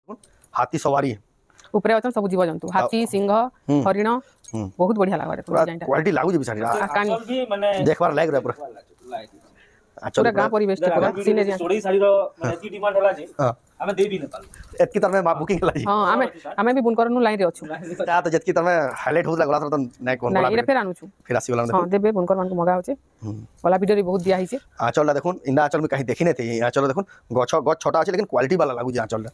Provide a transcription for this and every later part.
हाथी सवारी ऊपर अछन सब जीव जंतु हाथी सिंह हरिण बहुत बढ़िया लागबा क्वालिटी लागु जे साड़ी भी माने देखबार लायक रे पूरा पूरा गांव परिवेश के पूरा सीनरी सोड़ी साड़ी रो माने एती डिमांड होला जे हमें दे भी न पाल एतकी तर में बुकिंग ला जी हां हमें भी बुनकर नु लाइन रे अछु ता तो जतकी तर में हाईलाइट होला गला तो नै कोन बोला फिर आनु छु फिर आसी वाला हां देबे बुनकर मान को मगा होचे वाला वीडियो रे बहुत दिया हिचे आंचल देखुन इंदा आंचल में कहीं देखि नै थे आंचल देखुन गछ छोटा আছে लेकिन क्वालिटी वाला लागु जे आंचल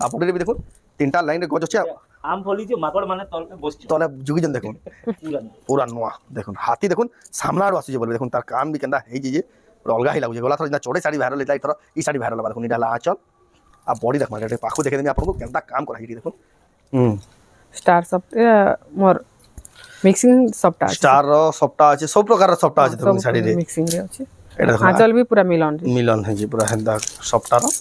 आप भी देखुन तीनटा लाइन रे गछ আছে आम फली जे माकड़ माने तल पे बस तले जुगी जन देखुन पूरा नवा देखुन हाथी देखुन सामना रो आसी जे बोल देखुन तार काम भी केंदा हे जे अलगा ही लागु जे गला थर इना चोड़े साड़ी वायरल लेता थर ई साड़ी वायरल देखुन इडा आंचल आ बॉडी देख मारे पाखु देखे देमी आपन को केंदा काम करा हिडी देखुन स्टार सब मोर मिक्सिंग सफ्टा स्टार रो सफ्टा अछि सब प्रकार रो सफ्टा अछि देखुन साड़ी रे मिक्सिंग रे अछि आंचल भी पूरा मिलन है जी पूरा हेंदा सफ्टा रो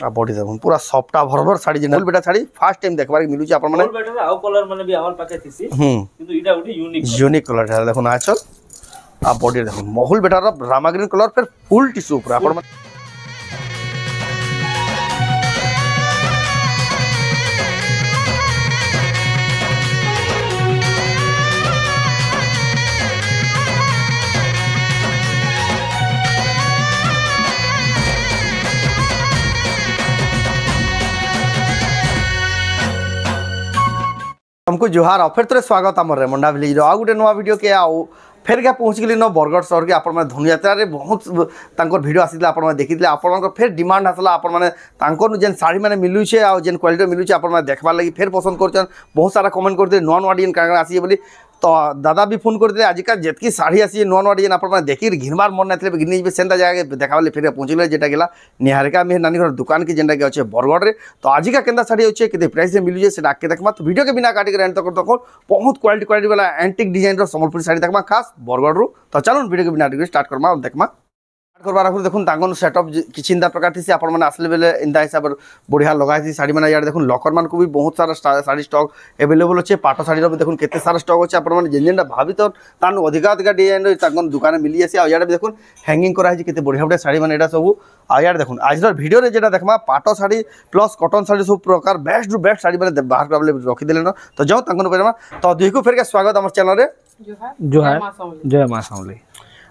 आ बॉडी देखुन पूरा सफ्टा भरभर साड़ी जे बेटा साड़ी फर्स्ट टाइम देखबार के मिलु छी आपन माने बेटा आउ कलर माने भी हमर पाके थिसी किंतु इडा उठी यूनिक कलर है देखुन आंचल आ बॉडी देखुन मोहुल बेटा रो रामा ग्रीन कलर फिर फुल टिश्यू पूरा आपन हमको जोहार और फिर स्वागत आम रेमुंडा विलेज आ गोटे नुआ वीडियो के आओ फिर क्या पहुँच गली न बरगढ़ सहर के आपण धनुयात्रा रे बहुत भिड आसी आप देखी आप फिर डिमांड आसला आप जेन साड़ी मैंने मिलूचे आ जेन क्वालिटी मिलूचे आप देखबार लगी फिर पसंद कर बहुत सारा कमेंट करते नुआ नुआ डिजाइन क्या आसी बोली तो दादा भी फोन करते आजिका जितकी साड़ी आसी नुआ नुआ डिजाइन आप देखी घिनबार मन ना घिनी सेंता जगह देखा फिर पहुँचले जेटा गला निहारिका मेहर नानी घर दुकान की जेनटा के अच्छे बरगढ़ रे तो आजिका केंदा साड़ी अच्छे के प्राइस मिलूचे से आके देखमा तो वीडियो के बिना काटिक एंड तक बहुत क्वालिटी वाला एंटिक डिजाइन संबलपुरी साड़ी देखमा खास बरगढ़ रू तो चलो वीडियो के बिना स्टार्ट करमा देखमा करबार आगु देखुन तांगन सेटअप किछि इंदा प्रकार थी आपण माने आसले बेले इंदा हिसाब बढ़िया लगाई साड़ी माने यार देखुन लॉकर मान को भी बहुत सारा साड़ी स्टॉक अवेलेबल अच्छे पाटो साड़ी रो देखुन केते सारा स्टॉक अच्छे आपण माने जेनजेनटा भाभी तो तान अधिका डिजाइन तांगन दुकान मिली आसी आ यार देखुन हैंगिंग करा है केते बढ़िया बढ़िया साड़ी माने एटा सब आ यार देखुन आज वीडियो रे जेटा देखमा पाटो साड़ी प्लस कॉटन साड़ी सब प्रकार बेस्ट टू बेस्ट साड़ी माने बाहर करले रखी देले न तो जाओ तांगन परमा तो दुईको फेर के स्वागत हमर चैनल रे जय मां सामली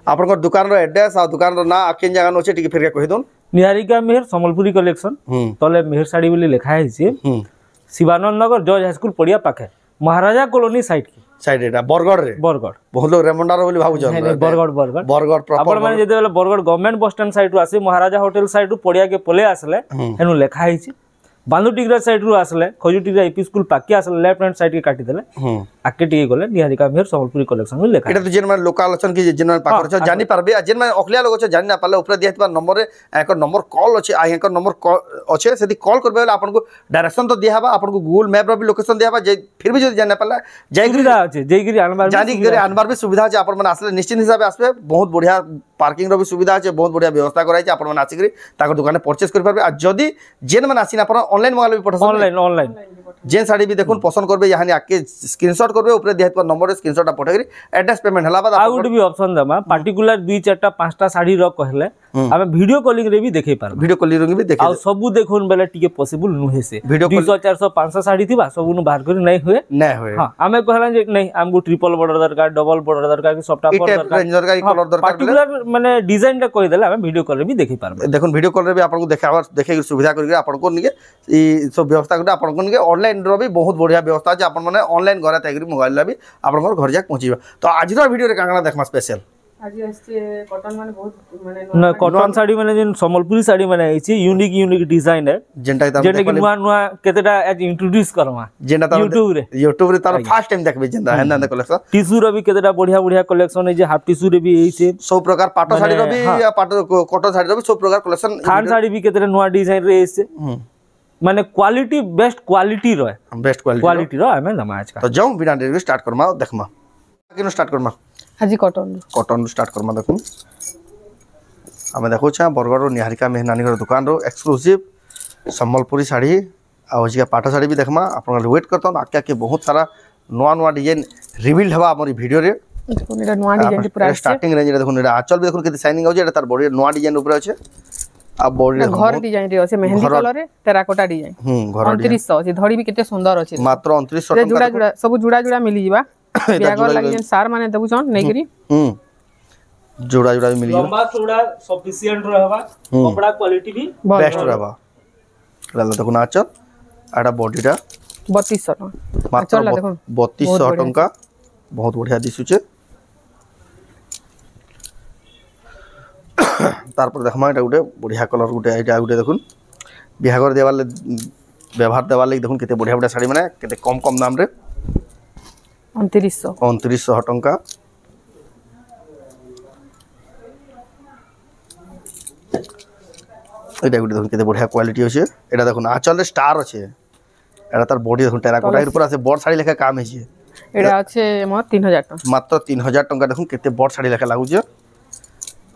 आपन दुकान रो एड्रेस आ दुकान रो ना केन जगह नोचे टिके फेर कहि दोन निहारिका मेहर संबलपुरी कलेक्शन तले मेहर साड़ी बोली लिखा है छी शिवानंद नगर जॉर्ज हाई स्कूल पड़िया पाखे महाराजा कॉलोनी साइड की साइड एटा बरगढ़ रे बरगढ़ बहुत लोग रेमुंडा रो बोली भाबु जन बरगढ़ प्रॉपर माने जेते बेले Bargarh government bus stand side रु आसी महाराजा होटल साइड रु पड़िया के पले आसले हेनु लिखा है छी बांदुटिग्रा साइड रु आसले खजुटिग्रा एपी स्कूल पाके आसले लेफ्ट हैंड साइड के काटी देले आके टिके गले निहारिका मेहर संबलपुरी कलेक्शन में लिखा एटा तो जेन माने लोकल अछन की जेन माने पाकर छ जानि पारबे जेन माने अखलिया लोग छ जानि ना पाले ऊपर दियातबा नंबर रे एकर नंबर कॉल अछि आ एकर नंबर अछि सेदी कॉल करबे वाला आपन को डायरेक्शन तो दियाबा आपन को गूगल मैप रो भी लोकेशन दियाबा जे फिर भी जदि जानि ना पाला जयगिरी अछि जयगिरी अनबार जानि गिरी अनबार भी सुविधा अछि आपन माने आसले निश्चित हिसाब से आसबे बहुत बढ़िया पार्किंग रो भी सुविधा अछि बहुत बढ़िया व्यवस्था कराई छै आपन माने आसी गिरी ताको दुकान परचेज कर पारबे आ जदि जेन माने आसी ना आपन ऑनलाइन मंगाले भी पठा ऑनलाइन जेन साड़ी भी देखुन पसंद करबे यहां आके स्क्रीनशॉट करबे ऊपर दियात पर नंबर स्क्रीनशॉट पठेगरी एड्रेस पेमेंट हला बाद आउट भी ऑप्शन दमा पर्टिकुलर 2 4 टा 5 टा साड़ी रो कहले हमें वीडियो कॉलिंग रे भी देखे पार वीडियो कॉलिंग रे भी देखे आ सब देखुन बेले टिके पॉसिबल नुहे से 200 400 500 साड़ी थिबा सब नु बाहर करी नहीं होए हां हमें कहला जे नहीं हमको ट्रिपल बॉर्डर दरकार डबल बॉर्डर दरकार कि सबटा दरकार कलर दरकार पर्टिकुलर माने डिजाइन टा कहि देला हमें वीडियो कॉल रे भी देखि पारबे देखुन वीडियो कॉल रे भी आपन को देखावर देखे सुविधा करके आपन को निके ई सब व्यवस्था करके आपन को निके ऑनलाइन रो भी बहुत बढ़िया व्यवस्था अछि आपन माने ऑनलाइन घर तैगरी मोबाइल ला भी आपन घर जाक पहुंचीबा तो आज रो वीडियो रे कांगला देखमा स्पेशल आज आछे कॉटन माने बहुत माने ना कॉटन साड़ी माने जेन संबलपुरी साड़ी माने आइछि यूनिक डिजाइन है जेंटा जेने कि नुआ केतेटा आज इंट्रोड्यूस करवा जेंटा यूट्यूब रे तार फर्स्ट टाइम देखबे जेंटा हेंदा कलेक्शन टिश्यू रो भी केतेटा बढ़िया कलेक्शन है जे हाफ टिश्यू रे भी आइछि सब प्रकार पाटो साड़ी रो भी या पाटो कॉटन साड़ी रो भी सब प्रकार कलेक्शन खान साड़ी भी केतेटा नुआ डिजाइन रे आइछि माने क्वालिटी बेस्ट क्वालिटी रो बेस्ट क्वालिटी रो हमें दमा आज का तो जाऊं बिना देरी स्टार्ट करमा देखमा केनो स्टार्ट करमा हाजी कॉटन स्टार्ट करमा देखुन हमें देखो छा बरगढ़ निहारिका मेहर नानी घर दुकान रो एक्सक्लूसिव संबलपुरी साड़ी आ जिका पाटो साड़ी भी देखमा आपन वेट करतन आके के बहुत सारा नुआ डिजाइन रिवील हवा हमर वीडियो रे देखुन एटा नुआ डिजाइन पूरा स्टार्टिंग रेंज रे देखुन एटा आंचल भी देखुन केते शाइनिंग हो जे एटा तार बॉडी नुआ डिजाइन ऊपर अछि आ बॉडी घर डिजाइन रे अछि मेहंदी कलर रे टेराकोटा डिजाइन घर 2900 अछि धड़ी भी केते सुंदर अछि मात्र 2900 टका जुड़ा जुड़ा सब जुड़ा जुड़ा मिली जिबा बियागर लागि जेन सार माने देबु छन नै करी जोड़ा जोड़ा भी मिली लंबा चौड़ा सफिशिएंट रहबा कपड़ा क्वालिटी भी बेस्ट रहबा रहला देखो नाचल आडा बॉडीटा 3200 टका मात्र चल देखो 3200 टका बहुत बढ़िया दिसुचे तारपर देखमा এটা গুটে बढ़िया कलर गुटे এটা गुटे দেখুন বিহাগর দেওয়ালে ব্যবহার দেওয়ার লাগি দেখুন কেতে बढ़िया बढ़िया শাড়ি মানে কেতে কম কম দাম রে 2900 टका এটা গুটে দেখুন কেতে बढ़िया क्वालिटी আছে এটা দেখুন আঁচল রে স্টার আছে এটা তার বডি দেখুন টেরাকোটা এর উপর আছে বড় শাড়ি লেখা কাম হইছে এটা আছে মো 3000 টাকা মাত্র 3000 টাকা দেখুন কেতে বড় শাড়ি লেখা লাগুছে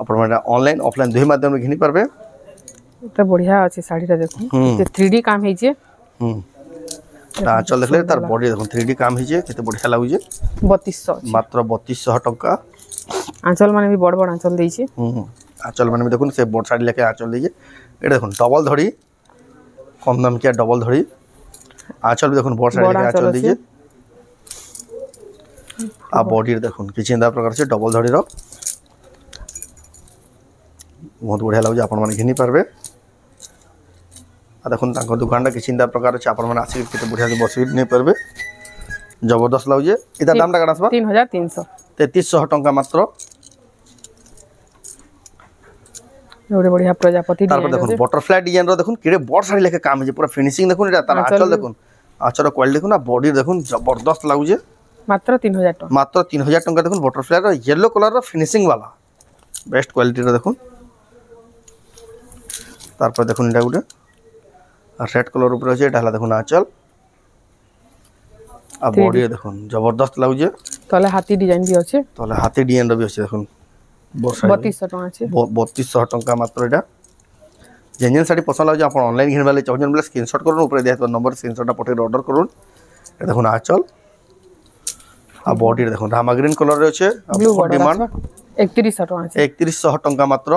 আপনারা অনলাइन অফলাइन দুই মাধ্যমে ঘিনি পারবে এটা বঢ়িয়া আছে শাড়িটা দেখুন যে 3D কাম হইছে আঁচল দেখলে তার বডি দেখুন 3D কাম হইছে কেতে बढ़िया লাগুছে 3200 মাত্র 3200 টাকা আঁচল মানে বি বড় বড় আঁচল দেইছে আঁচল মানে দেখুন সে বড় শাড়ি লেখা আঁচল দিয়েছে এটা দেখুন ডবল ধড়ি কম দাম কি ডবল ধড়ি আঁচল দেখুন বড় শাড়ি লেখা আঁচল দিয়েছে আর বডির দেখুন কিছু এন্তা প্রকার আছে ডবল ধড়ির बहुत बढ़िया लागे आपण माने घिनी पारबे आ देखुन तांको दुकानटा कि चिंता प्रकार अछि आपण माने आसी केते बढ़िया से बसी नै पारबे जबरदस्त लागे इता दामटा काटा आसबा 3300 3300 टका मात्र एवढे बढ़िया प्रजापति तारपर देखुन बटरफ्लाई डिजाइन रो देखुन केडे बड़ साड़ी लेके काम है पूरा फिनिशिंग देखुन एटा तार आचल देखुन आचल क्वालिटी देखुन आ बॉडी देखुन जबरदस्त लागे मात्र 3000 टका मात्र 3000 टका देखुन बटरफ्लाई रो येलो कलर रो फिनिशिंग वाला बेस्ट क्वालिटी रो देखुन तारपर देखुन एटा गुटे रेड कलर ऊपर আছে এটা হলা দেখুন আঁচল आ बॉडी देखुन जबरदस्त लागे তলে হাতি ডিজাইন বি আছে তলে হাতি ডিজাইন रो भी আছে দেখুন 3200 টাকা আছে 3200 टका मात्र এটা जेन साड़ी पसंद लागे आप ऑनलाइन घिन वाले चाहन बोले स्क्रीनशॉट करून ऊपर दिया नंबर स्क्रीनशॉट पठे ऑर्डर करून ए देखुन आंचल आ बॉडी देखुन रामा ग्रीन कलर रे আছে ब्लू डिमांड 3100 टका আছে 3100 टका मात्र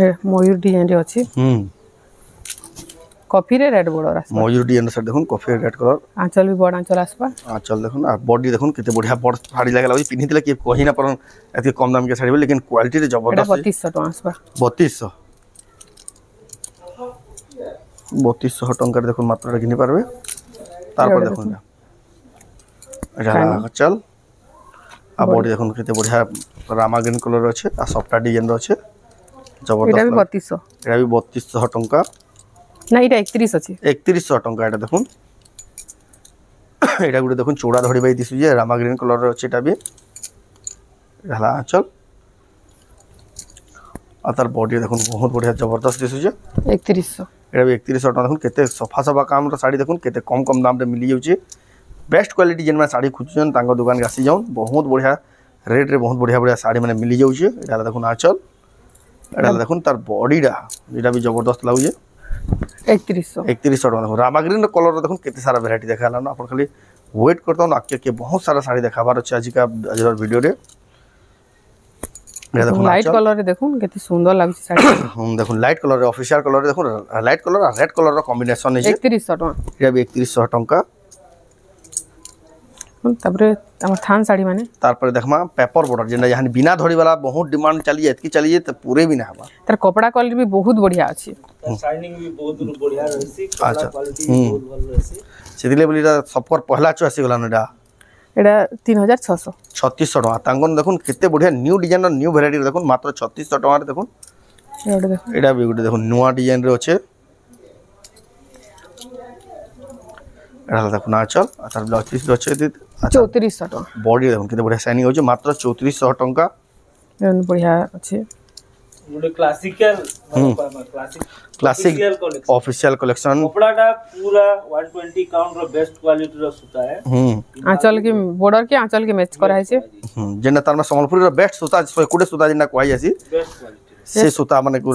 ए मयूर डिजाइन रे अछि कॉफी रे रेड बॉर्डर आसबा मयूर डिजाइन से देखुन कॉफी रेड कलर आंचल भी बड़ आंचल आसबा आंचल देखुन आ बॉडी देखुन केते बढ़िया बड़ साड़ी लागे लागे पिनिथिले कि कहि ना परन एते कम दाम के साड़ी लेकिन क्वालिटी रे जबरदस्त 3200 टका आसबा 3200 टका देखुन मात्र घिनि पारबे तारपर देखुन एटा आंचल आ बॉडी देखुन केते बढ़िया रामा ग्रीन कलर अछि आ सॉफ्ट डिजाइन रो अछि जबरदस्त एटा भी 3200 एटा भी 3200 टका ना एटा 31 अछि 3100 टका एटा देखुन एटा गुटे देखुन चौड़ा धड़ी बाई दिसु जे रामा ग्रीन कलर रो अछि एटा भी हला आंचल आ तार बॉडी देखुन बहुत बढ़िया जबरदस्त दिसु जे 3100 एटा भी 3100 टका देखुन केते सफा सफा काम रो साड़ी देखुन केते कम कम दाम रे मिली जाउची बेस्ट क्वालिटी जेन में साड़ी खुचन तांको दुकान के आसी जाउन बहुत बढ़िया रेट रे बहुत बढ़िया बढ़िया साड़ी माने मिली जाउची एटा देखुन आंचल एटा देखुन तार बॉडीटा एटा भी जबरदस्त लागे 3100 टका देखो रामा ग्रीन कलर देखो केते सारा वैरायटी देखाला ना अपन खाली वेट करता हूं आके के बहुत सारा साड़ी देखाबार अछि आज का वीडियो रे देखो लाइट कलर रे देखो केते सुंदर लागछ साड़ी हम देखो लाइट कलर रे ऑफिशियल कलर रे देखो लाइट कलर और रेड कलर रो कॉम्बिनेशन है 3100 टका ये भी 3100 टका तापरे हमर थान साड़ी माने तारपर देखमा पेपर बॉर्डर जेना यहां बिना धड़ी वाला बहुत डिमांड चली एतकी चलिए त पूरे भी ना हवा तार कपड़ा क्वालिटी भी बहुत बढ़िया अछि शाइनिंग भी बहुत बढ़िया रहसी कपड़ा क्वालिटी बहुत भल रहसी सेदिले बोलीरा सबकर पहला चॉइस गला नडा एटा 3600 टका तांगन देखुन केते बढ़िया न्यू डिजाइन और न्यू वैरायटी देखुन मात्र 3600 टका रे देखुन एटा देखो एटा भी गुटे देखुन नुवा डिजाइन रे अछि एटा देखुन आंचल आ तार ब्लाउज पीस अछि 3400 टका बॉडी देखुन केते बढ़िया शाइनिंग होछ मात्र 3400 टका एन बढ़िया अछि गुटे क्लासिकल क्लासिक ऑफिशियल कलेक्शन कपड़ाटा पूरा 120 काउंट रो बेस्ट क्वालिटी रो सूता है आंचल के बॉर्डर के आंचल के मैच करा है से जेना तार में सम्बलपुरी रो बेस्ट सूता कोडे सूता जेना कोइ आसी बेस्ट क्वालिटी से सूता माने 4500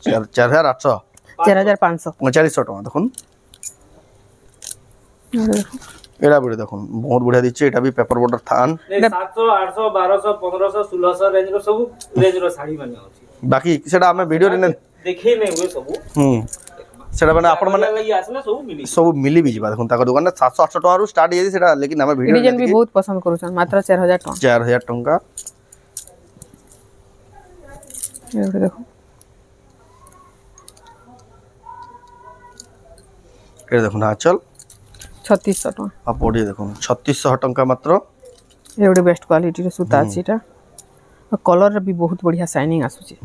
4800 4500 4500 टका देखुन एटा बड़ी देखुन बहुत बढ़िया दिछे एटा भी पेपर बॉर्डर थान 700 800 1200 1500 1600 रेंज रो सब रेंज रो साड़ी माने अछि बाकी सेटा हमें वीडियो रे देखै नै हुए सब सेटा माने आपण माने लगी आसले सब मिली भी जिबा देखुन ताको दुकान 700-800 टका रु स्टार्ट हे सेटा लेकिन हमें वीडियो डिजाइन भी बहुत पसंद करूछन मात्र 4000 टका 4000 टका एबे देखो ए देखुन आंचल 3600 टका आ बॉडी देखुन 3600 टका मात्र एबे बेस्ट क्वालिटी रे सूता अछि एटा कलर भी बहुत बढ़िया शाइनिंग आसुची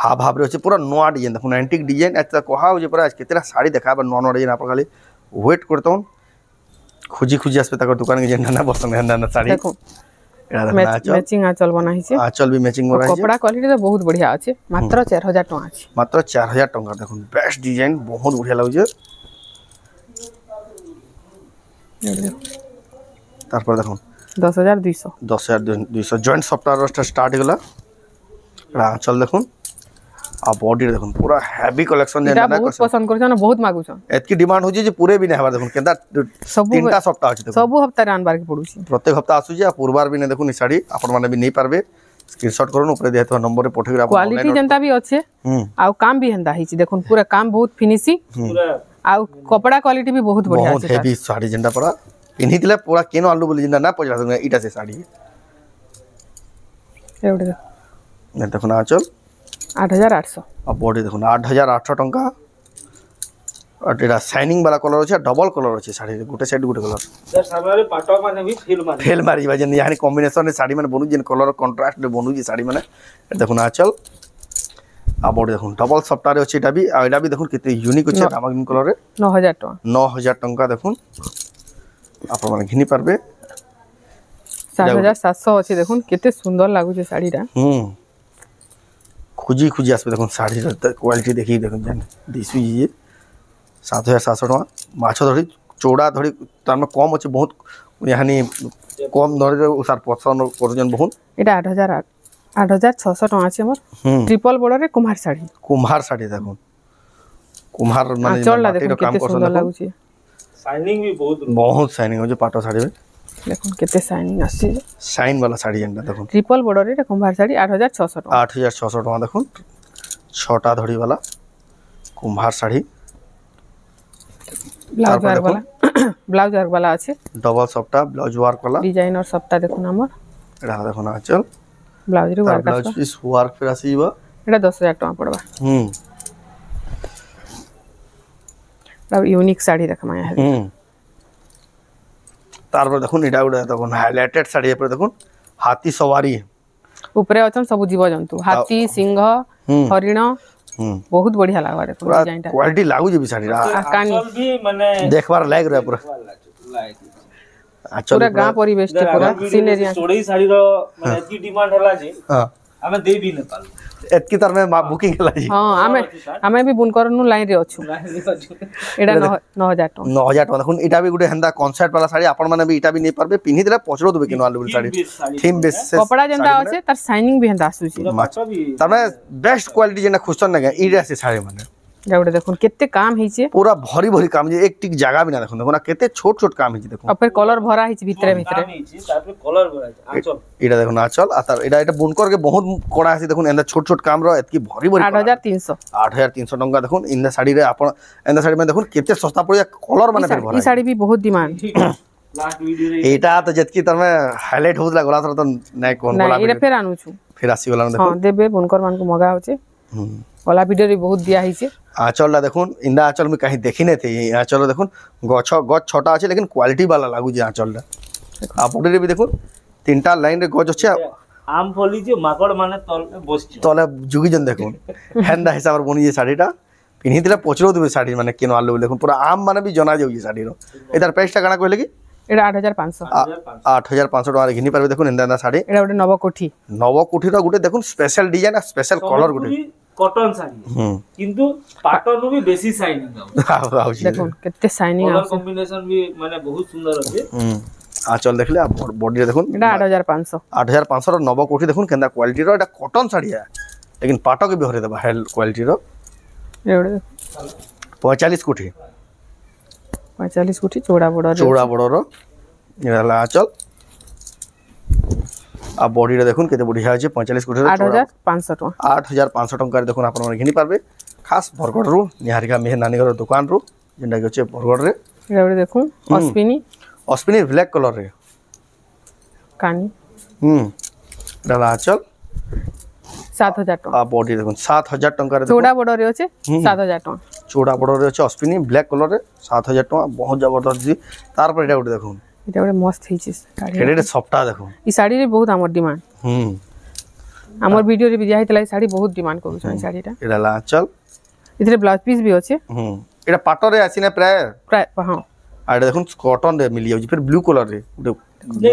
हाफ हाफ रे अछि पूरा नोआ डिजाइन देखुन एंटीक डिजाइन एता कहा हो जे पूरा केतेला साड़ी देखाबा नोआ डिजाइन आप खाली वेट करतोन खुजी खुजी आसबे ताकर दुकान के जेना ना पसंद है ना साड़ी देखो मैचिंग आंचल बनाई छे आंचल भी मैचिंग बनाई छे कपड़ा क्वालिटी तो बहुत बढ़िया अछि मात्र 4000 टका अछि मात्र 4000 टका देखुन बेस्ट डिजाइन बहुत बढ़िया लागै छे तारपर देखुन 10200 जॉइंट सॉफ्टवेयर स्टार्ट गला आंचल देखुन आ बॉडी देखुन पूरा हेवी कलेक्शन जे ना बहुत पसंद करछन बहुत मागु छन एतकी डिमांड हो जे पूरे भी नै हबार देखुन केदा तीनटा सप्ताह अछि सब हफ्ता रे आनबार के पडुसी प्रत्येक हफ्ता आसु जे पूर्वार भी नै देखुन ई साड़ी आपण माने भी नै पारबे स्क्रीनशॉट करन ऊपर देतो नंबर रे पठेरा क्वालिटी जनता भी अच्छे आ काम भी हंदा हिची देखुन पूरा काम बहुत फिनिशिंग पूरा आ कपड़ा क्वालिटी भी बहुत बढ़िया बहुत हेवी साड़ी जनता पूरा पिन्हितले पूरा केनो आलू बोली जिंदा ना पजरा इटा से साड़ी एवडे ने देखुन आंचल 8800 आ बॉडी देखुन 8800 टका और एटा शाइनिंग वाला कलर अछि डबल कलर अछि साड़ी गुटे साइड गुटे कलर सर सामने पाटो माने भी फेल मारी जन यानी कॉम्बिनेशन रे साड़ी माने बनू जन कलर कंट्रास्ट रे बनू जी साड़ी माने देखुन आंचल आ बॉडी देखुन डबल सफ्टा रे अछि एटा भी आ एटा भी देखुन केते यूनिक अछि दामगिन कलर रे 9000 टका 9000 टका देखुन आप माने घिनी पारबे 7700 अछि देखुन केते सुंदर लागु छै साड़ी रा खुजी खुजी आसबे देखुन साड़ी क्वालिटी देखि देखुन जान दिसु ये 7700 टका माछ धड़ी चौड़ा धड़ी तार में कम अछि बहुत यानी कम धड़ी सार पसंद करजन बहुत एटा 8600 टका अछि हमर ट्रिपल बॉर्डर रे कुम्हार साड़ी देखुन कुम्हार माने माटी रो काम करसन लागु छै शाइनिंग भी बहुत शाइनिंग हो जे पाटो साड़ी में देखुन केते शाइनिंग आसी शाइन वाला साड़ी जेंटा देखुन ट्रिपल बॉर्डर रे कुम्हार साड़ी 8600 टका 8600 टका देखुन छटा धड़ी वाला कुम्हार साड़ी ब्लाउज वर्क वाला আছে डबल सफ्टा ब्लाउज वर्क वाला डिजाइनर सफ्टा देखुन हमर एटा देखुन आंचल ब्लाउज रे वर्क ब्लाउज पीस वर्क फिर आसीबा एटा 10000 टका पड़बा अब यूनिक साड़ी देखमा है तार पर देखुन एटा उडा देखुन हाइलाइटेड साड़ी पर देखुन हाथी सवारी ऊपरे अछन सब जीव जंतु हाथी सिंह हरिण बहुत बढ़िया लागबा देखो डिजाइनटा क्वालिटी लागु जे साड़ी कानी भी माने देखबार लायक रे पूरा पूरा गां परिवेश के पूरा सीनरी चोड़ी साड़ी रो माने एतकी डिमांड हला जे हां हमें दे भी न पाल एतकी तार में बुकिंग हला जी हां हमें भी बुनकर नु लाइन रे अछु एटा 9000 टका 9000 टका देखुन एटा भी गुटे हंदा कॉन्सेप्ट वाला साड़ी आपण माने भी एटा भी नै परबे पिन्हि देला पचरो देबे केनो आलू साड़ी थीम बेस कपड़ा जंदा আছে तार शाइनिंग भी हंदा आसु छी तार में बेस्ट क्वालिटी जेना खुशन लगे इरा से साड़ी माने जाउडे देखुन केते काम हिचे पूरा भरी भरी काम जे एक टिक जगह भी ना देखुन देखुन केते छोट छोट काम हिचे देखुन और फिर कलर भरा हिचे भीतर तार पे कलर भरा आंचल एटा देखुन आंचल आ तार एटा बुनकर के बहुत कोड़ा है देखुन एंदा छोट छोट काम रो एतकी भरी भरी 8300 टका देखुन इंदा साड़ी रे आपण एंदा साड़ी में देखुन केते सस्ता पड़िया कलर माने फिर भरा ई साड़ी भी बहुत डिमांड लास्ट वीडियो रे एटा तो जतकी तार में हाइलाइट होतला गोला सर तो नै कोन गोला ना एटा फिर आनु छु फिर आसी गोला देखुन हां देबे बुनकर मान को मगा होचे वाला वीडियो रे बहुत दिया हिचे आंचलला देखुन इंदा आंचल में कहीं देखि नै थे आंचल देखुन गछ छोटा अछि लेकिन क्वालिटी वाला लागु जे आंचलला आपडे रे भी देखुन तीनटा लाइन रे गछ अछि आम फली जे माकड़ माने बसछि तले जुगी जन देखुन हेंदा हिसाब बनी जे साड़ीटा पिन्हि दिला पचरो देबे साड़ी माने केनो आलू देखुन पूरा आम माने भी जना जाउ जे साड़ी रो एतार प्राइसटा काना कहले कि एटा 8500 टका घिनी पारबे देखुन इंदा साड़ी एटा गोटे नव कोठी रो गुटे देखुन स्पेशल डिजाइन आ स्पेशल कलर गुटे कॉटन साड़ी किंतु पाटन भी बेसी शाइनिंग दाउ देखुन केते शाइनिंग कलर कॉम्बिनेशन भी माने बहुत सुंदर अछि आंचल देखले बॉडी रे देखुन एटा 8500 रो नव कोठी देखुन केंदा क्वालिटी रो एटा कॉटन साड़ी है लेकिन पाटो के भी हरे देबा हेल क्वालिटी रो एवडे 45 कोठी चौड़ा बड़ रो एला आंचल आ बॉडी रे देखुन केते बढ़िया अछि 45 कोटी 8500 टका 8500 टका रे देखुन आपण माने घिनी पारबे खास बरगड़ रु निहारिका मेहर नानी घर दुकान रु जेंडा कि अछि बरगड़ रे एटा बडे देखुन अश्विनी ब्लैक कलर रे कानी डाला चल 7000 टका आ बॉडी देखुन 7000 टका रे चौड़ा बड़ रे अछि 7000 टका चौड़ा बड़ रे अछि अश्विनी ब्लैक कलर रे 7000 टका बहुत जबरदस्त जी तार पर एटा उठे देखुन एटा बडे मस्त हिची साड़ी एडे सफ्टा देखुन ई साड़ी रे बहुत हमर डिमांड हमर वीडियो रे भी दिया हितला साड़ी बहुत डिमांड करू छ साड़ीटा एडा ला चल इधरे ब्लाउज पीस भी अछि एडा पाटो रे आसी ना प्राय हां आडे देखुन कॉटन रे मिल जाउ फिर ब्लू कलर रे जे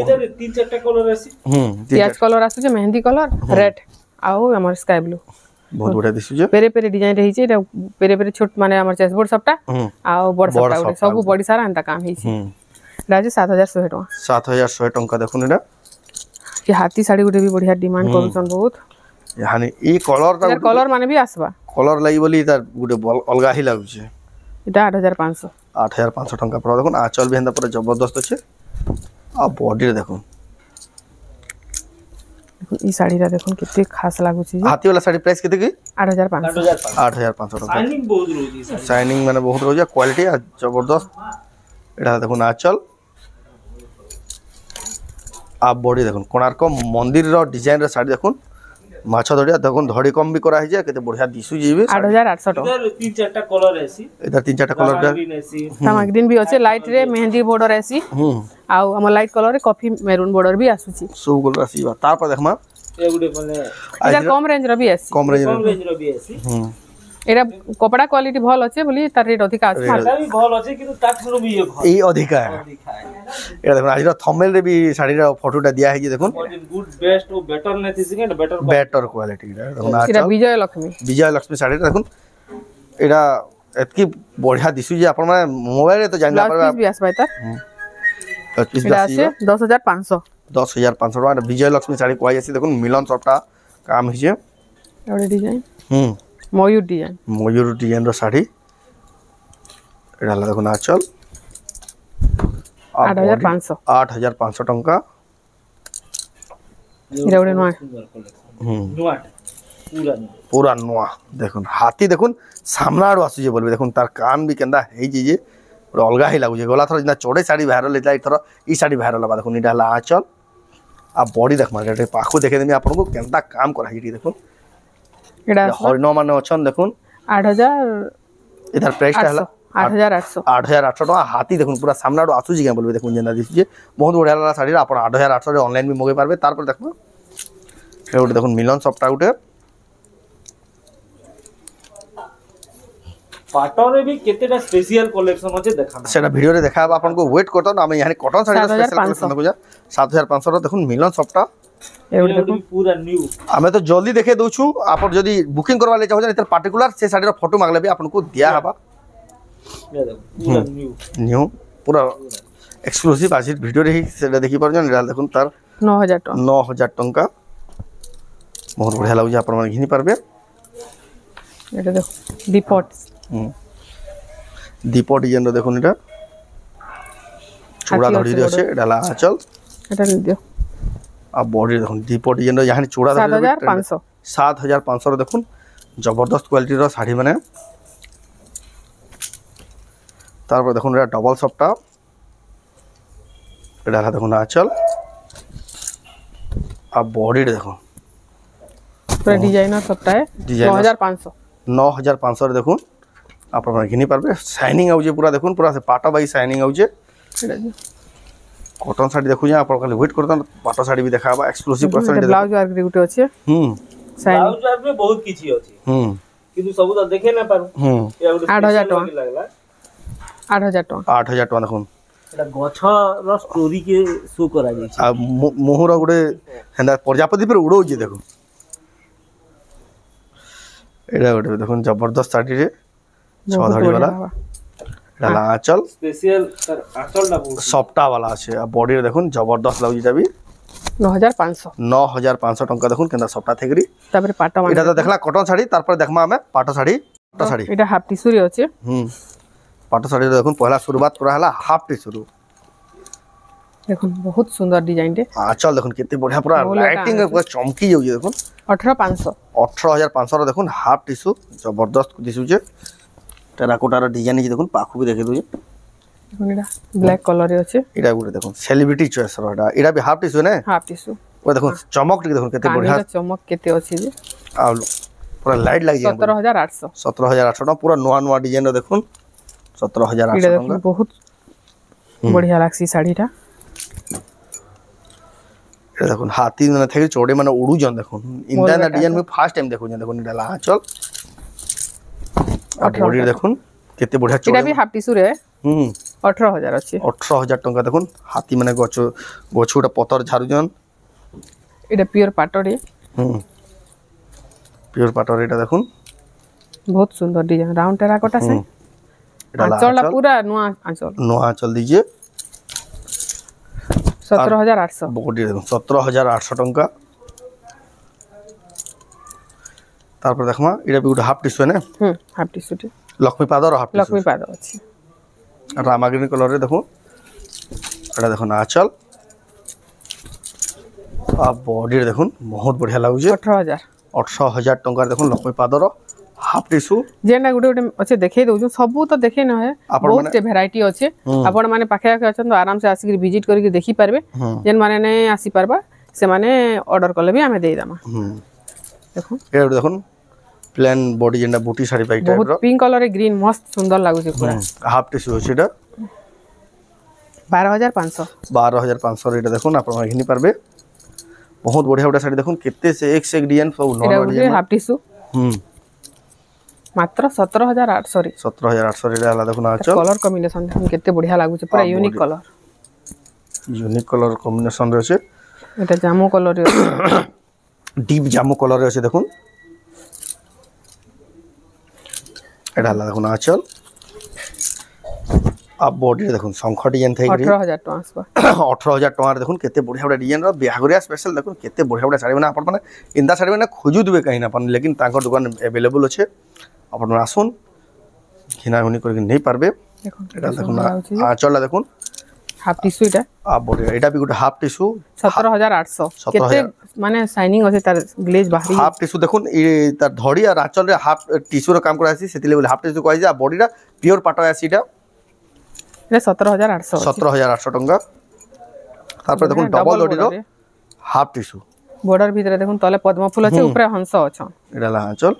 इधर 3-4टा कलर आसी पियाज कलर आसु जे मेहंदी कलर रेड आउ हमर स्काई ब्लू बहुत बढ़िया दिसु जे पेरे पेरे डिजाइन रही छै पेरे पेरे छोट माने हमर चेसबोर्ड सबटा आउ बड़ सबटा सब बड़ी सारा अंता काम हे छै राजे 7100 टका 7100 टका देखुन एडा ये हाथी साड़ी गुटे भी बढ़िया डिमांड करूछन बहुत यानी ई कलर माने भी आसबा कलर लागि बोली तार गुटे अलगा ही लागु छै एटा 8500 टका पर देखुन आचल भी हेंदा पर जबरदस्त छै आ बॉडी रे देखुन ई साड़ी रा देखुन किते खास लागु छै हाथी वाला साड़ी प्राइस किते की 8500 टका शाइनिंग बहुत रोजी शाइनिंग माने बहुत रोजी क्वालिटी जबरदस्त एटा देखुन आचल आ बॉडी देखुन कोणार्क मंदिर रो डिजाइन रो साड़ी देखुन माछ धड़िया देखुन धड़ी कम भी करा हिजे केते बढ़िया दिसु जीबे 8800 टका इधर 3-4टा कलर आसी इधर 3-4टा कलर सामग्री भी अछि लाइट रे मेहंदी बॉर्डर आसी आउ हम लाइट कलर रे कॉफी मैरून बॉर्डर भी आसु छी सब कलर आसी तार पर देखमा ए गुडे माने इधर कम रेंज रो भी आसी कम रेंज रो भी आसी एरा कपड़ा क्वालिटी भल अछि बोली तार रेट अधिक अछि माता भी भल अछि किंतु ताठरो भी ए अधिका है एरा देखुन आज थंबनेल रे भी साड़ी रा फोटोटा दिया है जे देखुन गुड बेस्ट और बेटर नेथि सेकेंड बेटर क्वालिटी देखुन एरा विजय लक्ष्मी साड़ी देखुन एरा एतकी बढ़िया दिसु जे अपन माने मोबाइल रे तो जान ना परबा भी आसबा तार पीस भी आसी 10500 टका विजय लक्ष्मी साड़ी कोइ आसी देखुन मिलन सबटा काम हिजे एडे डिजाइन मयूर डिजाइन रो साड़ी एडा देखुन आचल 8500 टका एरा ओडे नवा पूरा नुआ देखुन हाथी देखुन सामना आडू आसु जे बोलबे देखुन तार कान भी केंदा हे जे अलगा ही लागु जे गला थर जिना चोड़े साड़ी भाइरल लेता इथर ई साड़ी भाइरल लबा देखुन इडा ला आचल आ बॉडी देखमा रे पाखो देखे देमी आपन को केंदा काम करा हिटी देखुन एडा हरिनो माने अछन देखुन 8000 इधर प्राइस ता हला 8800 टका हाथी देखुन पूरा सामना आडू आसु जे बोलबे देखुन जेना दिस जे बहुत बढ़िया ला साड़ी आपन 8800 रे ऑनलाइन भी मगे पारबे तार पर देखमा हे उठे देखुन मिलन सप्ता उठे पाटो रे भी केतेटा स्पेशल कलेक्शन अछि देखा सेटा वीडियो रे देखाब आपन को वेट करतो ना हम यहां कॉटन साड़ी रा स्पेशल कलेक्शन देखो जा 7500 रो देखुन मिलन सप्ता एवढे देखुन पूरा न्यू हमें तो जल्दी देखे दउ छु आपन जदी बुकिंग करवा ले चाहो इतर पर्टिकुलर से साड़ी रा फोटो मांगले भी आपन को दिया हबा ये देखो पूरा न्यू पूरा एक्सक्लूसिव आज वीडियो रे ही सेटा देखि पर जन डाल देखुन तार 9000 टका बहुत बढ़िया लागु जे आपन मन घिनी पारबे एटा देखो दीपट डिजाइन देखुन एटा चूड़ा धड़ी रे छे डाला आचल एटा ले दियो आ बॉडी देखुन दीपट डिजाइन यानी चूड़ा धड़ी 7500 रो देखुन जबरदस्त क्वालिटी रो साड़ी माने तार पर देखुन एटा डबल सप्टा एटा देखुन आचल आ बॉडी देखुन पूरा डिजाइनर सप्ता है 9500 देखुन आप घिनी पारबे शाइनिंग आउजे पूरा देखुन पूरा से पाटा बाई शाइनिंग आउजे कॉटन साड़ी देखु जा आप खाली वेट करतन पाटा साड़ी भी देखाबा एक्सक्लूसिव परसेंट ब्लाउज वर्क रे गुटे अछि ब्लाउज वर्क में बहुत किछि अछि किंतु सब तो देखे ना पारु 8000 टका 8000 टका देखुन एटा गछ रो स्टोरी के शो करा जाय छै आ मोहरा गुडे हेंदा प्रजापति पर उड़ो जे देखो एडा गुडे देखुन जबरदस्त साड़ी रे छ धड़ी वाला डाला आंचल स्पेशल सर आंचलटा बहुत सफ्टा वाला আছে आ बॉडी रे देखुन जबरदस्त लागु जेटा भी 9500 टका देखुन केंदा सफ्टा थेगरी तापर पाटा एटा तो देखला कॉटन साड़ी तार पर देखमा हमें पाटा साड़ी एटा हाफ टिश्यू रे अछि पाटा साड़ी देखुन पहला शुरुआत करा हला हाफ टिश्यू देखो बहुत सुंदर डिजाइन टे आंचल देखो केते बढ़िया पूरा लाइटिंग पूरा चमकी जाउछ देखो 18500 18500 देखो हाफ टिश्यू जबरदस्त दिसुचे टेराकोटार डिजाइन देखो पाखु भी देखे दोजे देखो एटा ब्लैक कलर रे अछि एटा गुटे देखो सेलिब्रिटी चॉइस रो एटा भी हाफ टिश्यू ने हाफ टिश्यू ओ देखो चमक टिक देखो केते बढ़िया चमक केते अछि जे आ पूरा लाइट लाग जाय 17800 17800 पूरा नवा नवा डिजाइन देखो 17800 टका बहुत बढ़िया लागसी साड़ीटा ये देखो हाथी ने थे चौड़े माने उड़ू जन देखो इंडियन डिजाइन में फर्स्ट टाइम देखो देखो निडा आंचल आ बॉडी देखो केते बढ़िया चौड़े एटा भी हाफ टिश्यू रे 18000 अछि 18000 टका देखो हाथी माने गछुटा पतर झारु जन एटा प्योर पाटोरे प्योर पाटोरे एटा देखो बहुत सुंदर डिजाइन राउंड टेराकोटा से आंचल पूरा नुआ आंचल दीजिए 17800 बॉडी देखो 17800 टका तारपर देखमा एटा भी गुड हाफ टिश्यू ने हाफ टिश्यू टे लक्ष्मी पादर हाफ टिश्यू लक्ष्मी पादर अछि रामाग्रीन कलर रे देखो एटा देखो आंचल आ बॉडी रे देखो बहुत बढ़िया लागुचे 18000 टका देखो लक्ष्मी पादर हाफ टिश्यू जेना गुटे गुटे अच्छे देखे दउ सब तो देखे न है बहुत से वैरायटी अच्छे आपण माने पाखे आके अछन तो आराम से आसी विजिट करके देखि पारबे जेन माने नै आसी पारबा से माने ऑर्डर करले भी हमें दे दामा देखो ए देखो प्लेन बॉडी जेना बूटी साड़ी पाई टाइप बहुत पिंक कलर रे ग्रीन मस्त सुंदर लागु छे पूरा हाफ टिश्यू छेटा 12500 रेट देखो ना आपण घिनी पारबे बहुत बढ़िया बढ़िया साड़ी देखो केते से एक डिजाइन सब नॉन डिजाइन हाफ टिश्यू मात्र 17800 रे 17800 रे हला देखो ना आंचल कलर कॉम्बिनेशन देखो केते बढ़िया लागु छे पूरा यूनिक कलर कॉम्बिनेशन रे छे एटा जामो कलर रे डीप जामो कलर रे छे देखो एटा हला देखो ना आंचल आ बॉडी देखो शंख डिजाइन थाई 18000 टका आसबा 18000 टका रे देखो केते बढ़िया बढ़िया डिजाइन रो बिहागरिया स्पेशल देखो केते बढ़िया बढ़िया साड़ी माने अपन माने इंदा साड़ी माने खोजु दुबे कहीं ना अपन लेकिन तांकर दुकान अवेलेबल अछि अपन आसुन घिना घुनी करके नहीं पारबे देखो एटा देखो ना आंचल देखो हाफ टिश्यू एटा आ बॉडी एटा भी गुड हाफ टिश्यू 17800 केते माने शाइनिंग अछि तार ग्लेज बाहरी हाफ टिश्यू देखो ए तार धड़ी आ आंचल रे हाफ टिश्यू रो काम करासी सेति लेवल हाफ टिश्यू कहै जे आ बॉडीटा प्योर पाटो आसीटा ये 17800 17800 टका तापर देखो डबल बॉडी रो हाफ टिश्यू बॉर्डर भीतर देखो तले पद्म फूल अछि ऊपर हंस अछन एटा ला आंचल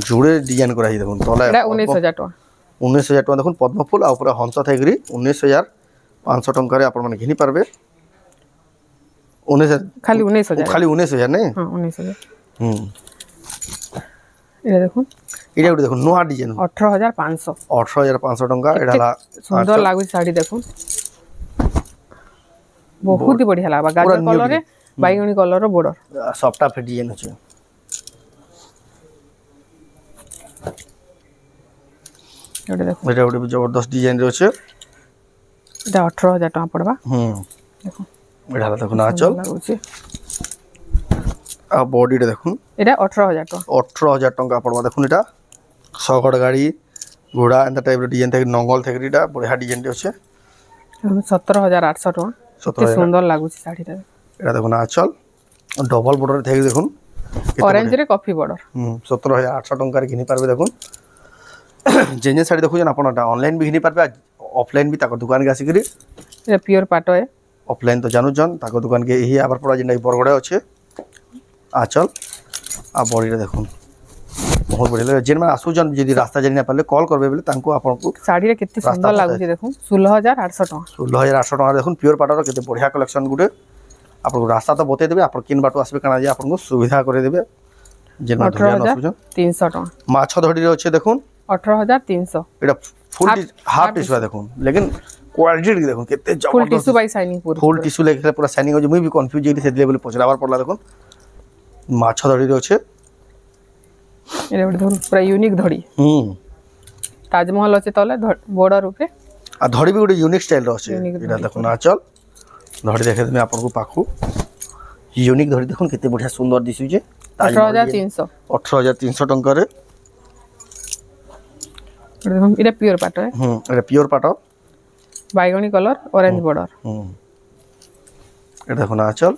जुड़े डिजाइन कराई देखो तले एटा 19000 टका 19000 टका देखो पद्म फूल आ ऊपर हंस थाइग्री 19500 टका रे आपण माने घिनी पारबे 19000 खाली 19000 नहीं हां 19000 ये देखो एटा गुटे देखो नोहा डिजाइन 18500 टका एडाला सुंदर लागु साड़ी देखो बहुत ही बढ़िया लागबा गाजर कलर रे बैगनी कलर रो बॉर्डर सॉफ्टा फेट डिजाइन अछि एटा देखो एटा गुटे जबरदस्त डिजाइन रे अछि एटा 18000 टका पड़बा देखो एडाला देखो ना चल लागु छी आ बॉडी रे देखो एटा 18000 टका 18000 टका पड़बा देखो एटा सगड़ गाड़ी घोड़ा एंता टाइप रो डिजाइन थे नंगल थे एटा बढ़िया डिजाइन रे अछि 17800 टका केते सुंदर लागु छी साड़ी रे एटा देखो ना चल डबल बॉर्डर थे देखो ऑरेंज रे कॉफी बॉर्डर 17800 टका रे घिनी पारबे देखो जेने साड़ी देखो जन आपन ऑनलाइन भी घिनी पारबे ऑफलाइन भी ताको दुकान के आसी करी ये प्योर पाटो है ऑफलाइन तो जानू जन ताको दुकान के यही आबर पड़ा जेना बरगड़े अछि आचल आ बॉडी रे देखो बहुत बढ़िया लगे जेन में आसु जन यदि रास्ता जानि ना पाले कॉल करबे बेले तांको आपन को साड़ी रे केते सुंदर लागु छी देखो 16800 टका 16800 टका देखो प्योर पाटो रे केते बढ़िया कलेक्शन गुटे आपन को रास्ता तो बते देबे आपन किन बाटो आसबे काना जे आपन को सुविधा करे देबे जेन में धरिया आसु जन 300 टका माछ धड़ी रे अछि देखो 18300 एटा फुल हाफ टिश्यू देखो लेकिन क्वालिटी देखो केते जबरदस्त full tissue bye shining full tissue लेके पूरा शाइनिंग हो जे मुई भी कंफ्यूज जेती से लेवल पचरावर पड़ला देखो माछ धड़ी रे अछि एरे देखो पूरा यूनिक धड़ी ताजमहल अछि तले बॉर्डर ऊपर आ धड़ी भी गुटे यूनिक स्टाइल रो अछि एटा देखो ना चल धड़ी देखे देमे आपन को पाखु यूनिक धड़ी देखो केते बढ़िया सुंदर दिसु जे 18300 टका रे देखो एटा प्योर पाटो है एटा प्योर पाटो बैगनी कलर ऑरेंज बॉर्डर এটা দেখুন আঁচল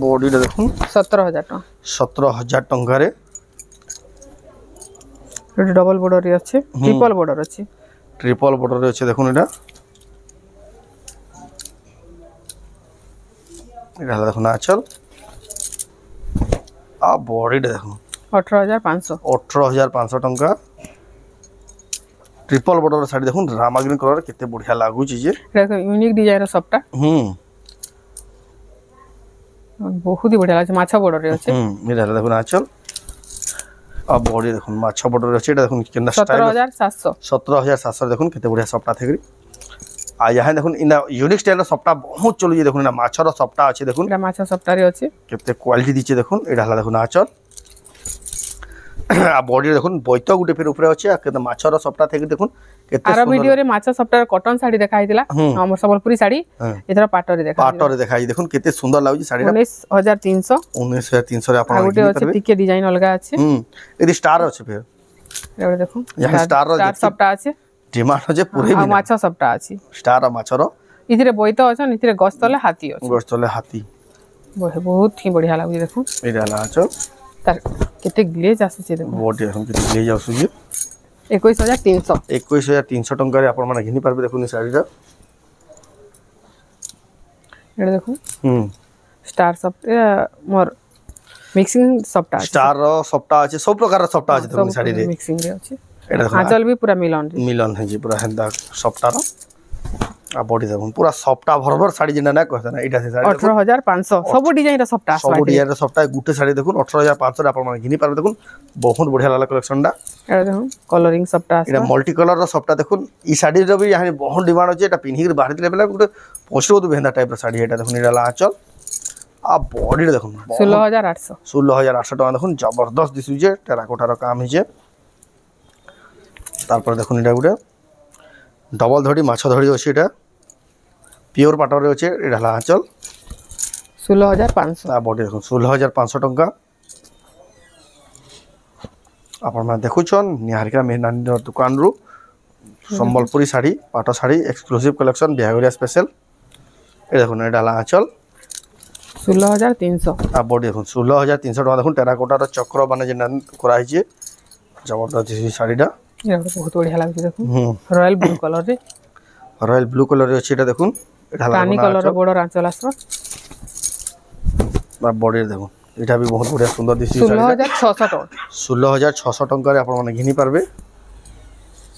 বডিটা দেখুন 17,000 টাকা 17,000 টঙ্কারে এটা ডবল বর্ডর আছে ট্রিপল বর্ডর আছে ট্রিপল বর্ডর আছে দেখুন এটা এটা দেখুন আঁচল বডিটা দেখুন 18,500 18,500 টঙ্কা ট্রিপল বর্ডর শাড়ি দেখুন রামা গ্রিন কলর কেতে বঢ়িয়া লাগুছি যে এটা ইউনিক ডিজাইন সবটা বহুত বঢ়িয়া লাগছে মাছা বর্ডরে আছে এটা দেখুন আঁচল বডি দেখুন মাছ বর্ডর আছে এটা দেখুন কেনা স্টাইল 17,700 দেখুন কেতে বঢ়িয়া সবটা থেকে আর यहाँ দেখুন ইনা ইউনিক স্টাইল সবটা বহুত চলুছে দেখুন না মাছর সবটা আছে দেখুন এটা মাছা সবটারে আছে কেতে কোয়ালিটি দিচ্ছে দেখুন এটা হলা দেখুন আঁচল আর বডি দেখুন বইতো গুটে ফের উপরে আছে আর কেতে মাছর সবটা থেকে দেখুন কেতে আর ভিডিওরে মাছা সবটার কটন শাড়ি দেখাইতিলা আমার সম্বলপুরি শাড়ি এতরা পাটরে দেখাই দেখুন কেতে সুন্দর লাগুছে শাড়িটা 19,300 19,300 রে আপনারা গোটে আছে টিকে ডিজাইন অলগা আছে এদি স্টার আছে ফের এবারে দেখুন স্টার সবটা আছে ডিমান্ড আছে পুরে আর মাছা সবটা আছে স্টার আর মাছর ইথিরে বইতো আছে ইথিরে গস্তলে হাতি আছে গস্তলে হাতি বহুত হি বঢ়িয়া লাগুছে দেখুন এটা হলা আঁচল তার কেতে গ্লেজ আসছে দেখুন বডি এখন কেতে গ্লেজ আসুছে 21,300 21,300 টঙ্কারে আপনার মানে ঘিনি পারবে দেখুন এই শাড়িটা এটা দেখুন স্টার সফট মোর মিক্সিং সফট আছে স্টার সফট আছে সব প্রকার সফট আছে দেখুন শাড়ি রে মিক্সিং রে আছে এটা দেখুন আঁচল भी पूरा মিলন হয়ে পুরা হেন্দা সফটার আর বডি দেখুন পুরা সফটা ভরভর শাড়ি যেটা না কইছে না এটা শাড়ি 18,500 সব ডিজাইন রে সফটা আছে সব ডিজাইন রে সফটা গুটে শাড়ি দেখুন 18,500 রে আপনার মানে ঘিনি পারবে দেখুন বহুত বঢ়িয়া লাগলা কালেকশনটা এটা দেখুন কলরিং সফটা আছে এটা মাল্টি কালার র সফটা দেখুন এই শাড়ির বি ইয়ানি বহুত ডিমান্ড আছে এটা পিনহি বাহির দিলে বেলা গুটে পোস্ট তো ভেন্দা টাইপ র শাড়ি এটা দেখুন এটা আঁচল আর বডিটা দেখুন 16,800 16,800 টাকা দেখুন জবরদস্ত দিছুছে টেরাকোটার কাম হইছে তারপর দেখুন এটা গুটে ডবল ধড়ি মাছ ধড়ি আছে এটা পিওর পাটরে আছে এটা হলা আঁচল 16,500 আর বডি দেখুন 16,500 টঙ্কা আপনারা দেখুছন নিহারিকা মেহনানির দোকানরু সম্বলপুরি শাড়ি পাট শাড়ি এক্সক্লুসিভ কালেকশন বিহাগরিয়া স্পেশাল এটা দেখুন এটা হলা আঁচল 16,300 আর বডি দেখুন 16,300 টাকা দেখুন টেরাকোটার চক্র মানে যেটা করা হয়েছে জবরদস্ত শাড়িটা এটা বহুত বঢ়িয়া লাগছে দেখুন রয়্যাল ব্লু কালার রে রয়্যাল ব্লু কালার আছে এটা দেখুন এটা রানী কালার বড় আঁচল আসলো আর বডি দেখুন এটা भी बहुत बढ़िया सुंदर दिसি 16,600 টাকা 16,600 টঙ্কারে আপনারা মানে ঘিনি পারবে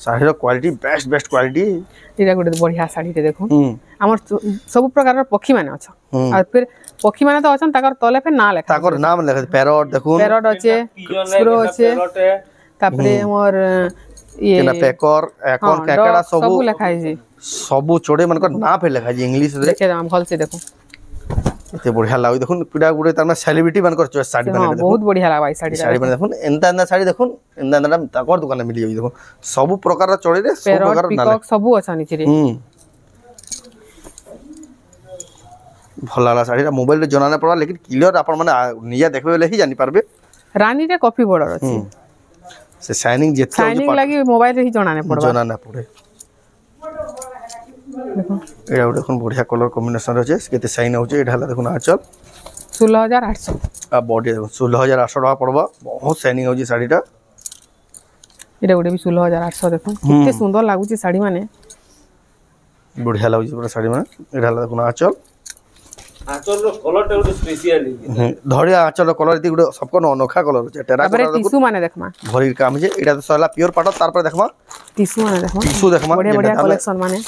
শাড়ির কোয়ালিটি বেস্ট কোয়ালিটি এটা গোটে বঢ়িয়া শাড়িতে দেখুন আমার সব প্রকারের পক্ষী মানে আছে আর ফির পক্ষী মানে তো আছেন তাকর তলে ফির না লেখা তাকর নাম লেখা প্যারট দেখুন প্যারট আছে স্প্রো আছে তারপরে আমার কেনা পেকর এখন কেকড়া সব লেখা আছে সব চড়ে মানকর না ফের লেখা আছে ইংলিশ রে দেখে দাম ভালসে দেখুন এতে বঢ়িয়া লাগি দেখুন পিডা গুড়ে তার সেলিব্রিটি মানকর চয়েস শাড়ি মানে দেখুন বহুত বঢ়িয়া লাগা এই শাড়ি শাড়ি মানে দেখুন এন্তা শাড়ি দেখুন এন্তা তাকর দোকানে মিলি যাবে দেখুন সব প্রকার চড়ে রে সব প্রকার না পিকক সব আছে নিচে ভাল লাগলা শাড়িটা মোবাইল রে জনা না পড়া লেকিন ক্লিয়ার আপন মানে নিজে দেখবে বলে হি জানি পারবে রানী রে কফি বর্ডর আছে সে শাইনিং যেতে শাইনিং লাগি মোবাইল রে হি জনা না পড়বা জনা না পড়ে এটা দেখুন বঢ়িয়া কালার কম্বিনেশন আছে কেতে শাইন হচ্ছে এটা হলা দেখুন আঁচল 16,800 আর বডি দেখুন 16,800 টাকা পড়বা বহুত শাইনিং হচ্ছে শাড়িটা এটা গোটে 16,800 দেখুন কেতে সুন্দর লাগুছে শাড়ি মানে বঢ়িয়া লাগুছে পুরা শাড়ি মানে এটা হলা দেখুন আঁচল আঁচলর কলরটা ଗୋଟେ স্পেশালি ধরে আঁচলর কলর দি গুলো সবকো অনোখা কলর আছে তারপরে টিস্যু মানে দেখমা ভরির কাম আছে এটা তো সলা পিওর পাট তারপরে দেখমা টিস্যু মানে দেখমা টিস্যু দেখমা বড়িয়া কালেকশন মানে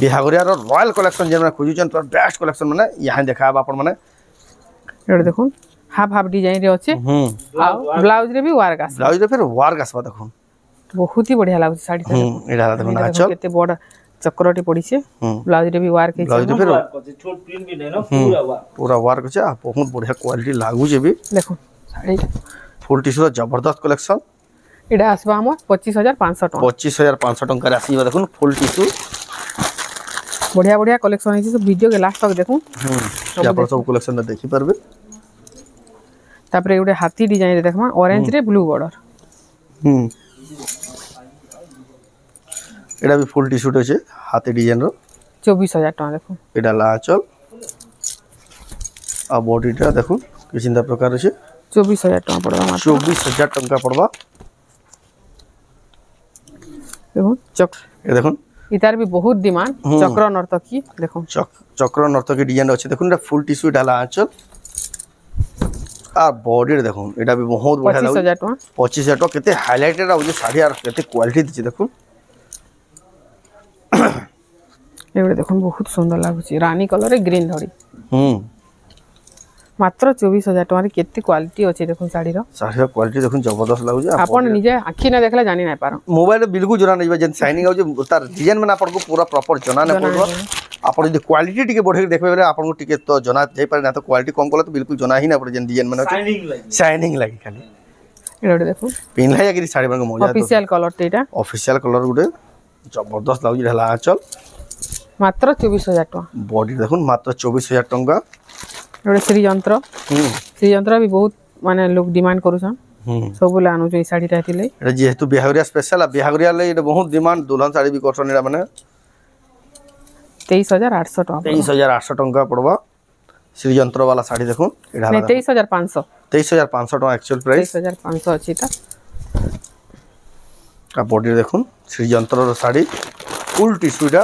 বিহাগরিয়ার রয়্যাল কালেকশন যেমন খুঁজুছেন পুরা বেস্ট কালেকশন মানে ইহাঁ দেখাব আপন মানে এটা দেখুন হাফ ডিজাইন রে আছে ব্লাউজ রে भी ওয়ার্ক আছে ব্লাউজ রে ফের ওয়ার্ক আসবা দেখুন বহুত হি বঢ়িয়া লাগুছে শাড়িটা এটা দেখুন আঁচল কেতে বড় চক্রটি পড়িছে ব্লাউজ রে भी ওয়ার্ক ব্লাউজ রে ফের ছোট প্রিন্ট भी नहीं ना पूरा वाह पूरा ওয়ার্ক আছে আর বহুত বঢ়িয়া কোয়ালিটি লাগুছে भी দেখুন শাড়িটা ফুল টিস্যু জবরদস্ত কালেকশন এটা আসবা আমার 25,500 টাকা 25,500 টাকার আসিবা দেখুন ফুল টিস্যু বঢ়িয়া কালেকশন আছে সব ভিডিও কে লাস্ট তক দেখুন আপনারা সব কালেকশন দেখি পারবে তারপরে গোটে হাতি ডিজাইন রে দেখমা অরেঞ্জ রে ব্লু বর্ডর এটা भी ফুল টিস্যু আছে হাতে ডিজাইন র 24,000 टका देखो এটা হলো আঁচল আর বডিটা দেখুন কি চিন্তা প্রকার আছে 24,000 टका पड़वा मात्र 24,000 टंका पड़वा देखो चक्र ये देखुन इतार भी बहुत डिमांड चक्र नर्तकी देखो चक्र नर्तकी डिजाइन अच्छे देखुन এটা ফুল টিস্যু ডালা আঁচল আর বডি দেখুন এটা भी बहुत बढ़िया लागो 25,000 टका 25,000 टका केते हाइलाइटेड आ जे साड़ी আর केते क्वालिटी दिछि देखुन एबे देखो बहुत सुंदर लागुची रानी कलर ग्रीन धड़ी हम्म मात्र 24,000 टका रे केते क्वालिटी अछि देखो साड़ी रो साड़ी क्वालिटी देखुन जबरदस्त लागो जे आपण निजे आखी ना देखला जानि ना पारो मोबाइल बिल्कुल जना नहीं जे शाइनिंग आउ जे तार डिजाइन में आपन को पूरा प्रॉपर जना ना पड़ो आपन जे क्वालिटी टिके बढ़े देखबे बेले आपन को टिके तो जना जाय पारे ना तो क्वालिटी कम कला तो बिल्कुल जना ही ना पड़े जे डिजाइन में शाइनिंग लागी खाली एडे देखो पिनला या कि साड़ी में मजा ऑफिशियल कलर तेटा ऑफिशियल कलर गुटे जबरदस्त लागो जे हला आंचल मात्र 24,000 टका बॉडी देखुन मात्र 24,000 टंका एडे श्री यंत्र भी बहुत माने लोग डिमांड करूछन सब बोले आनु जो साड़ी रहतिले एटा जेहेतु बिहागरिया स्पेशल बिहागरिया ले एटा बहुत डिमांड दुल्हन साड़ी भी करछन एटा माने 23,800 टका 23,800 टंका पड़वा श्री यंत्र वाला साड़ी देखुन एटा नहीं 23,500 23,500 टका एक्चुअल प्राइस 23,500 अछि ता का बॉडी देखुन श्री यंत्र साड़ी फुल टिश्यूटा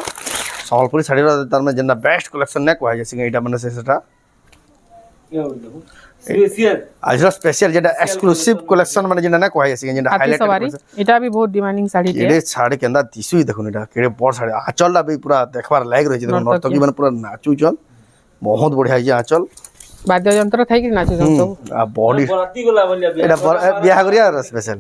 संबलपुरी साड़ी तार में जेना बेस्ट कलेक्शन ने कहै जैसे एटा माने सेटा आज स्पेशल जेटा एक्सक्लूसिव कलेक्शन माने जेना ना कहै जैसे जेना हाईलाइट एटा भी बहुत डिमांडिंग साड़ी ए साड़ी केंदा दिसु देखुन एटा केड़े बड़ साड़ी आंचलला भी पूरा देखबार लायक रहि देखुन नर्तकी माने पूरा नाचू चल बहुत बढ़िया जे आंचल वाद्य यंत्र थाई कि नाचू सब आ बॉडी बराती गोला बलिया एटा बिहागरिया स्पेशल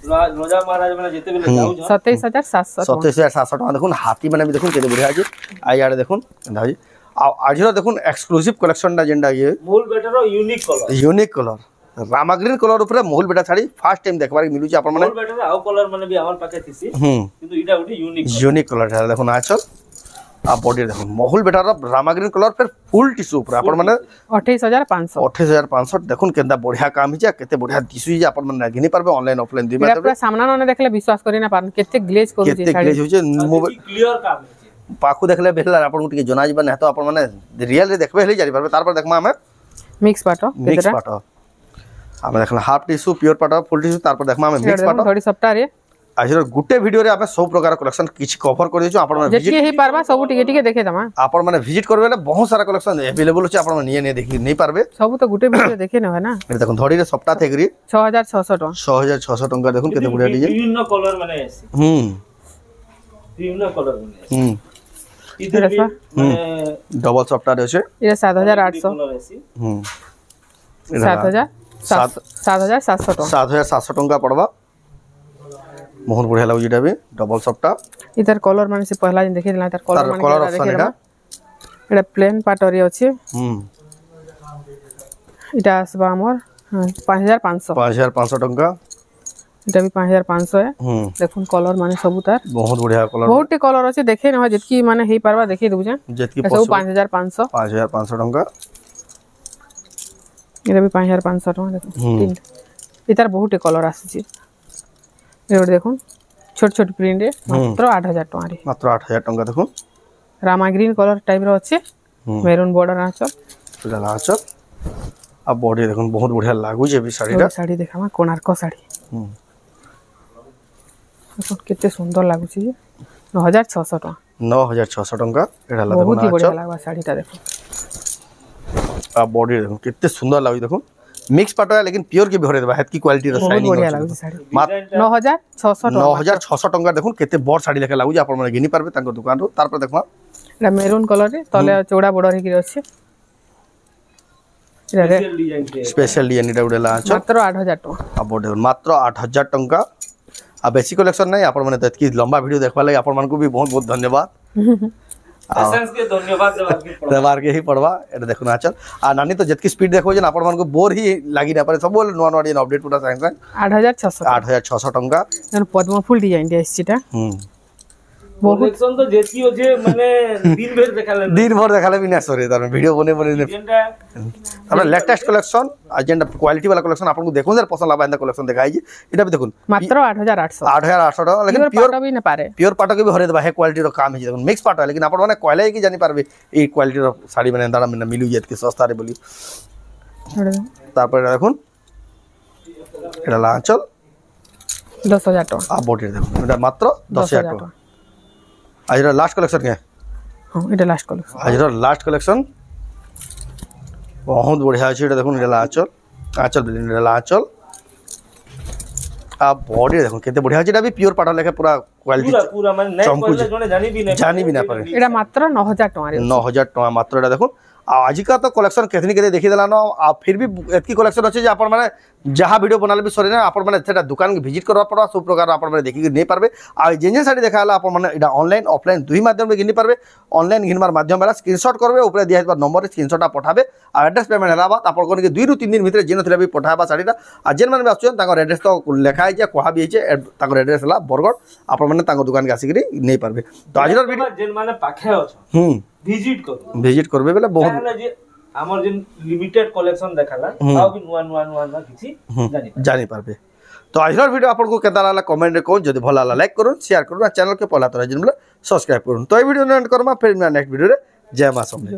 राजा महाराज माने जेते बेले जाउ 27,700 27,700 टका देखुन हाथी माने भी देखुन केते बढ़िया जे आ यार देखुन दाई आज देखुन एक्सक्लूसिव कलेक्शन दा जेंडा ये मूल better unique colour Rama green colour ऊपर मूल बेटा साड़ी फर्स्ट टाइम देखबार मिलु छी अपन माने मूल बेटर आउ कलर माने भी हमर पाके थिसी किंतु इटा उठी यूनिक कलर है देखुन आचल आ बॉडी देखुन महल बेटार रामा ग्रीन कलर फिर फुल टिश्यू ऊपर अपन माने 28,500 देखुन केंदा बढ़िया काम हिजा केते बढ़िया दिसु जे अपन माने घिनी परबे ऑनलाइन ऑफलाइन दिबे पूरा सामना न देखले विश्वास करि ना पारन केते ग्लेज करू छी केते ग्लेज हो जे मोबाइल क्लियर काम पाखु देखले बेहला अपन को टिके जना जीवन है तो अपन माने रियल रे देखबे हेली जारी परबे तार पर देखमा हमें मिक्स पाटो हमें देखला हाफ टिश्यू प्योर पाटो फुल टिश्यू तार पर देखमा हमें मिक्स पाटो थोड़ी सप्ताह रे आज गुटे वीडियो रे हमें सब प्रकार कलेक्शन किछ कवर कर देछु अपन माने जेती ही पारबा सब टिके टिके देखे दमा अपन माने विजिट करबे ले बहुत सारा कलेक्शन अवेलेबल छै अपन माने नहीं देखि नहीं पारबे सब तो गुटे वीडियो देखे न है ना ए देखुन धड़ी रे सप्ताह थेगरी 6,600 टका 6,600 टका देखुन केते बढ़िया डिजाइन विभिन्न कलर माने आसी विभिन्न कलर माने इधर भी डबल सप्ताह रे छै ये 7,800 कलर आसी 7,700 टका 7,700 टका पड़वा बहुत बढ़िया लागो जेटा भी डबल सप्ताह इधर कलर माने से पहला दिन देखे दिला इधर कलर माने कलर ऑप्शन एटा प्लेन पाटरी अछि इटा आसबा हमर 5,500 टका इटा भी 5,500 है देखुन कलर माने सब तार बहुत बढ़िया कलर बहुत कलर अछि देखे न जेतकी माने हेई परबा देखि दउ जे जेतकी सब 5,500 टका इटा भी 5,500 टका देखुन इतार बहुत कलर आसी एवढे देखुन छोट छोट प्रिंट मात्र 8,000 टका रे मात्र 8,000 टका देखुन रामा ग्रीन कलर टाइप रो अछि मेरून बॉर्डर आचल पूरा आचल आ बॉडी देखुन बहुत बढ़िया लागु जे भी साड़ीटा साड़ी देखामा कोणार्क साड़ी देखो केते सुंदर लागु छी 9,600 टका 9,600 टका एटा लागु बहुत ही बढ़िया लागबा साड़ीटा देखो आ बॉडी देखो केते सुंदर लागु देखो मिक्स पाटो है लेकिन प्योर के भरे देबा हेत की क्वालिटी रो शाइनिंग बढ़िया लागु साड़ी 9,600 टका देखुन केते बड़ साड़ी लेखा लागु जे आपण माने घिनी पारबे तांको दुकान रो तार पर देखमा एटा मेरून कलर रे तले चौड़ा बॉर्डर हे कि अछि स्पेशल डिजाइन एटा उडेला आछो मात्र 8,000 टका आ बॉडी मात्र 8,000 टका आ बेसी कलेक्शन नहीं आपण माने तत की लंबा वीडियो देखबा लागि आपण मान को भी बहुत बहुत धन्यवाद पेशेंस के धन्यवाद देवार के ही पड़वा एटा देखुन आचल आ नानी तो जतकी स्पीड देखो जे आपण मान को बोर ही लागी ना पारे सब नवा नवा डिजाइन अपडेट पूरा संग 8,600 टका पद्म फूल डिजाइन दे आछिटा कलेक्शन तो जेती होजे माने दिन भर देखाले दिन भर देखाले भी ना सरे तार वीडियो बने बने जेनटा तापर लेटेस्ट कलेक्शन एजेंडा क्वालिटी वाला कलेक्शन आपन को देखो जरा पसंद लाबा एंदा कलेक्शन देखाई जी एटा भी देखुन मात्र 8800 8800 टाका लेकिन प्योर पाटा भी न पारे प्योर पाटा के भी हरे दबा है क्वालिटी रो काम है देखुन मिक्स पाटा लेकिन आपन माने कोइला की जानि पारबे ए क्वालिटी रो साड़ी माने दाड़ा में मिलु जेत के सस्ता रे बोली तापर देखुन एटा लांचल 10000 टका आ बॉडी देखुन एटा मात्र 10000 टका आज लास्ट कलेक्शन क्या हां एटा लास्ट कलेक्शन आज लास्ट कलेक्शन बहुत बढ़िया अच्छे देखो आंचल आंचल बिल्डिंग आंचल आ बॉडी देखो केते बढ़िया अछि भी प्योर पाटा लेके पूरा क्वालिटी पूरा पूरा माने नै पहले जने जानी भी नै पारे एटा मात्र 9000 टका रे 9000 टका मात्र एटा देखो आज का तो कलेक्शन केतनी केते देखि देला न आ फिर भी एतकी कलेक्शन अछि जे आपण माने जहाँ वीडियो बनाले भी सरे ना आपण माने सेटा दुकान के विजिट करबा पड़वा सब प्रकार आपण माने देखि नै पारबे आ जेन साड़ी देखाला आपण माने एटा ऑनलाइन ऑफलाइन दुई माध्यम रे घिनि पारबे ऑनलाइन घिनबार माध्यम वाला स्क्रीनशॉट करबे ऊपर दिया हिबा नंबर रे स्क्रीनशॉट पठाबे आ एड्रेस पेमेंट हला बात आपण कोन के 2 रु 3 दिन भितर जेन थला भी पठाबा साड़ीटा आ जेन माने आछन ताकर एड्रेस तो लिखा है जे कोहा भी है ताकर एड्रेस हला बरगड़ आपण माने ताकर दुकान के आसिकरी नै पारबे तो आज वीडियो जेन माने पाखे अछ विजिट करबे बेले बहुत हमर जे लिमिटेड कलेक्शन देखाला आ भी नुवा किछि जानि पारबे तो आज वीडियो आपन को केता लागला कमेंट रे कोन जदि भला लागला लाइक करूँ शेयर करूँ चैनल के पहला तो सब्सक्राइब करूँ तो ये वीडियो एंड करमा फिर नेक्स्ट वीडियो रे जय मां समझे।